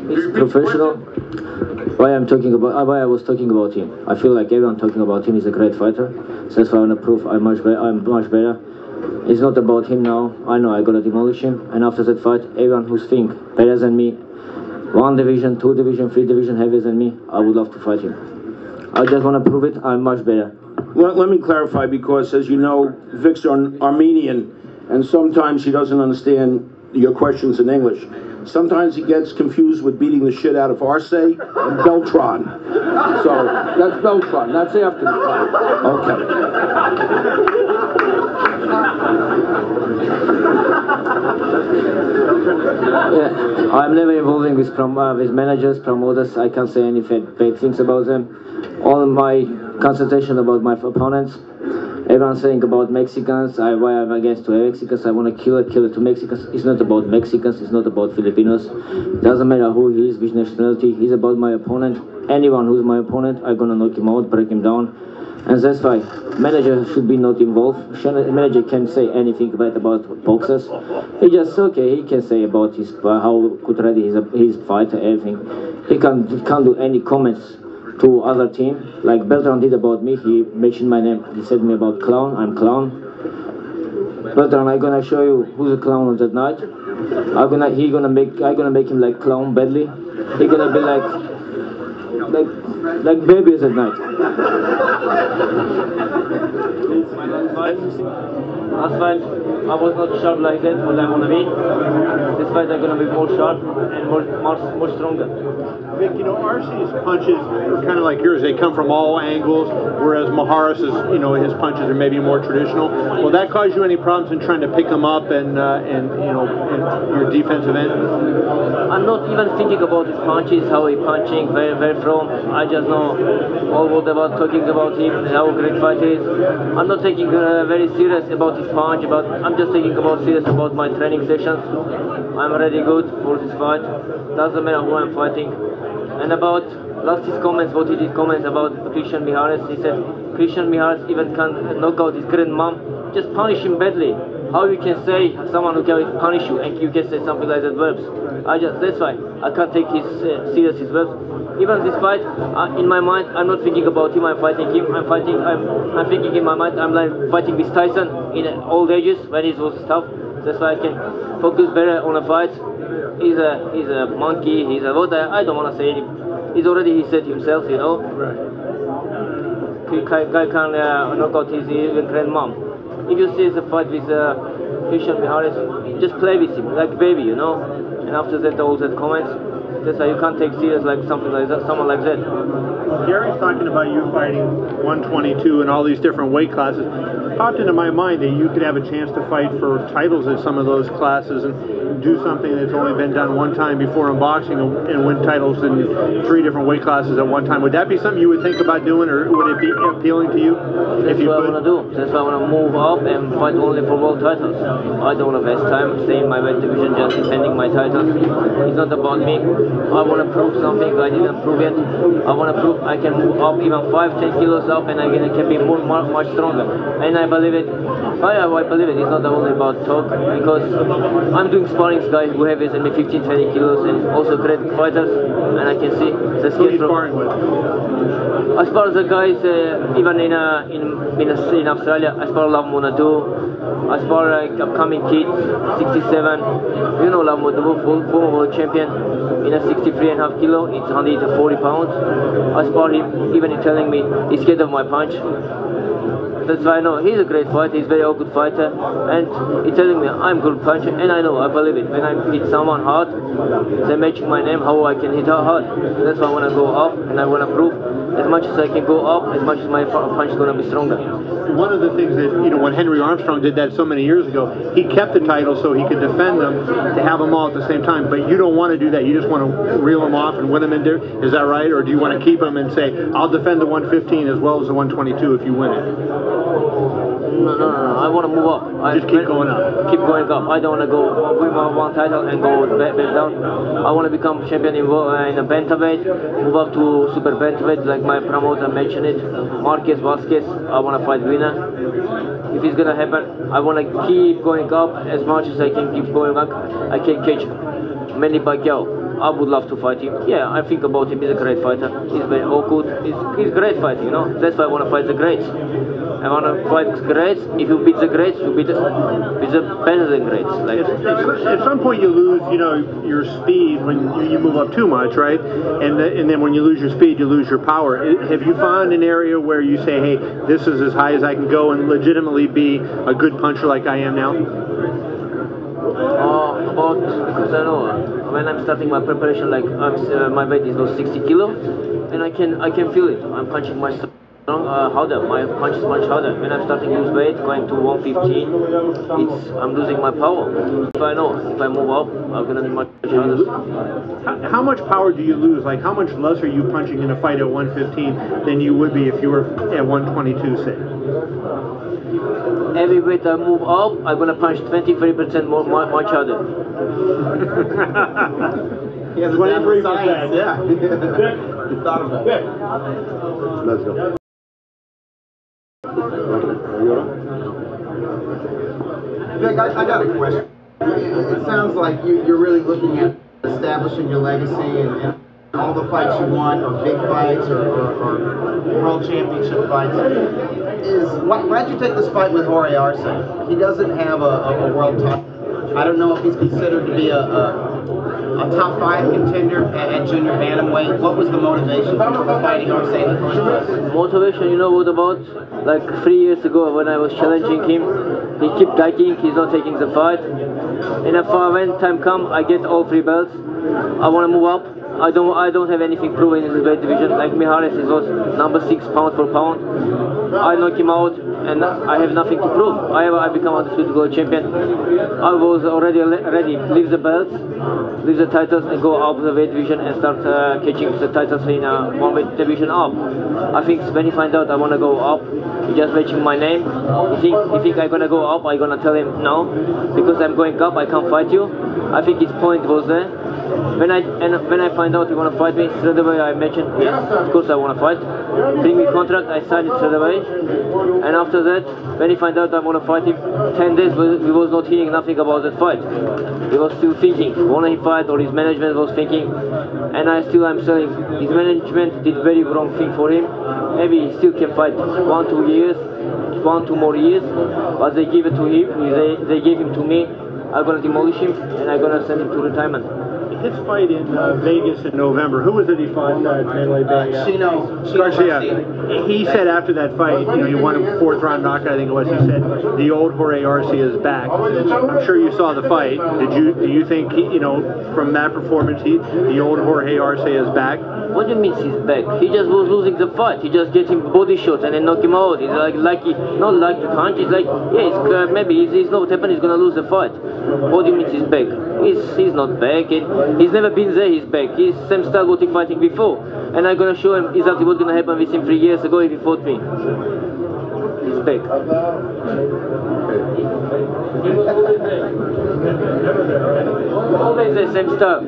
It's professional. Why I was talking about him. I feel like everyone talking about him is a great fighter. So that's why I want to prove I'm much better. It's not about him now. I know I gotta demolish him. And after that fight, everyone who's think better than me, 1 division, 2 division, 3 division heavier than me, I would love to fight him. I just want to prove it. I'm much better. Let me clarify, because as you know, Vic's Armenian, and sometimes he doesn't understand your questions in English. Sometimes he gets confused with beating the shit out of Arce and Beltran. So that's Beltran. That's after the fight. Okay. Yeah, I'm never involving with managers, promoters. I can't say any bad things about them. All my concentration about my opponents. Everyone's saying about Mexicans, why I'm against 2 Mexicans, I want to kill it to Mexicans. It's not about Mexicans, it's not about Filipinos. It doesn't matter who he is, which nationality, he's about my opponent. Anyone who's my opponent, I'm gonna knock him out, break him down. And that's why manager should be not involved. Manager can't say anything bad about boxers. He just, okay, he can say about his, how good ready his fighter, everything. He can't do any comments to other team, like Beltran did about me. He mentioned my name. He said me about clown. I'm clown. Beltran, I'm gonna show you who's a clown on that night. I'm gonna make him like clown badly. He gonna be like babies at night. Last fight, I was not sharp like that, what I wanna be. This fight I'm gonna be more sharp and more stronger. Vic, you know, Arce's punches are kind of like yours. They come from all angles, whereas Maharis's, you know, his punches are maybe more traditional. Will that cause you any problems in trying to pick them up and you know, in your defensive end? I'm not even thinking about his punches, how he punching, where from. I just know all what about talking about him, how great fight is. I'm not taking very serious about his punch, I'm just taking serious about my training sessions. I'm ready good for this fight. Doesn't matter who I'm fighting. And about last his comments, what he did comments about Christian Mihares, he said Christian Mihares even can knock out his grandmom, just punish him badly. How you can say someone who can punish you and you can say something like that verbs? That's why I can't take his serious his verbs. Even this fight, in my mind, I'm not thinking about him. I'm fighting him. I'm thinking in my mind. I'm like fighting with Tyson in old ages when he was tough. That's why I can focus better on a fight. He's a monkey. He's a what? I don't want to say it. He said himself, you know. Guy can knock out his even grandmom. If you see the fight with Christian Mihares, just play with him like baby, you know. And after that, all that comments. That's why you can't take serious like something like that, someone like that. Gary's talking about you fighting 122 and all these different weight classes. It popped into my mind that you could have a chance to fight for titles in some of those classes and do something that's only been done one time before in boxing and win titles in 3 different weight classes at one time. Would that be something you would think about doing, or would it be appealing to you? That's what I want to do. That's why I want to move up and fight only for world titles. I don't want to waste time staying in my weight division just defending my titles. It's not about me. I want to prove something I didn't prove yet. I want to prove I can move up even 5-10 kilos up and I can be much stronger. And I believe it. I believe it. It's not only about talk, because I'm doing sparring guys who have than me 15-20 kilos and also great fighters, and I can see the skill. Who are you sparring with? I spar the guys even in Australia. I spar Love Monadu. I spar upcoming kids, 67. You know Love Monadu, former world champion in a 63.5 kilo. It's 140 pounds. I spar him, even he telling me he's scared of my punch. That's why I know he's a great fighter, he's a very good fighter, and he's telling me I'm good puncher, and I know, I believe it. When I hit someone hard, they mention my name, how I can hit her hard. That's why I want to go up, and I want to prove as much as I can go up, as much as my punch is going to be stronger. One of the things that, you know, when Henry Armstrong did that so many years ago, he kept the title so he could defend them, to have them all at the same time, but you don't want to do that. You just want to reel them off and win them in there. Is that right? Or do you want to keep them and say, I'll defend the 115 as well as the 122 if you win it? No. I want to move up. Just keep going up. Keep going up. I don't want to go win one title and go back down. I want to become champion in a bantamweight, move up to super bantamweight, like my promoter mentioned it. Marquez Vasquez, I want to fight winner. If it's gonna happen, I want to keep going up as much as I can keep going up. I can catch Manny Pacquiao. I would love to fight him. Yeah, I think about him. He's a great fighter. He's very awkward. He's great fighter, you know. That's why I want to fight the greats. I want to fight greats. If you beat the greats, you beat the better than greats. Like at some point you lose, you know, your speed when you move up too much, right? And then when you lose your speed, you lose your power. Have you found an area where you say, hey, this is as high as I can go and legitimately be a good puncher like I am now? Because I know when I'm starting my preparation, like my weight is now 60 kilo, and I can feel it. I'm punching myself harder. My punch is much harder. When I'm starting to lose weight, going to 115, I'm losing my power. If I move up, I'm gonna be much harder. How much power do you lose? Like, how much less are you punching in a fight at 115 than you would be if you were at 122, say? Every weight I move up, I'm gonna punch 20-30% more, much harder. He has a 23%. Yeah. You thought about it. Let's go. Vic, I got a question. It sounds like you're really looking at establishing your legacy and all the fights you won, or big fights, or world championship fights. Why'd you take this fight with Jorge Arce? He doesn't have a world top. I don't know if he's considered to be a top 5 contender at junior bantamweight. What was the motivation for fighting Arce in the first place? Motivation, you know what about? Like 3 years ago when I was challenging him, he kept dieting, he's not taking the fight. And when time come, I get all 3 belts. I want to move up. I don't have anything proven in this weight division. Like Mihalis is also number 6 pound for pound. I knock him out and I have nothing to prove. I become undisputed world champion. I was already ready. Leave the belts, leave the titles, and go up the weight division and start catching the titles in one weight division up. I think when he find out I want to go up, he just mentioned my name. He think I'm gonna go up. I'm gonna tell him no, because I'm going up. I can't fight you. I think his point was there. When I find out he want to fight me, straight away I mentioned, yes, of course I want to fight. Bring me contract, I signed it straight away. And after that, when he find out I want to fight him, 10 days he was not hearing nothing about that fight. He was still thinking, wanna he fight, or his management was thinking. And I'm saying, his management did very wrong thing for him. Maybe he still can fight 1-2 years, 1-2 more years, but they give it to him, they gave him to me. I'm gonna demolish him and I'm gonna send him to retirement. His fight in Vegas in November, who was it he fought? Chino Garcia. He said after that fight, you know, he won a 4th round knockout, I think it was. He said the old Jorge Arce is back. I'm sure you saw the fight. Do you think you know, from that performance, the old Jorge Arce is back? What do you mean he's back? He just was losing the fight. He just get him body shot and then knock him out. It's like lucky, not lucky punch. It's like, yeah, maybe he's not what happened. He's gonna lose the fight. What do you mean he's back? He's not back. He's never been there. He's back. He's same style what he fighting before, and I'm gonna show him exactly what's gonna happen with him 3 years ago if he fought me. He's back. Always the same stuff.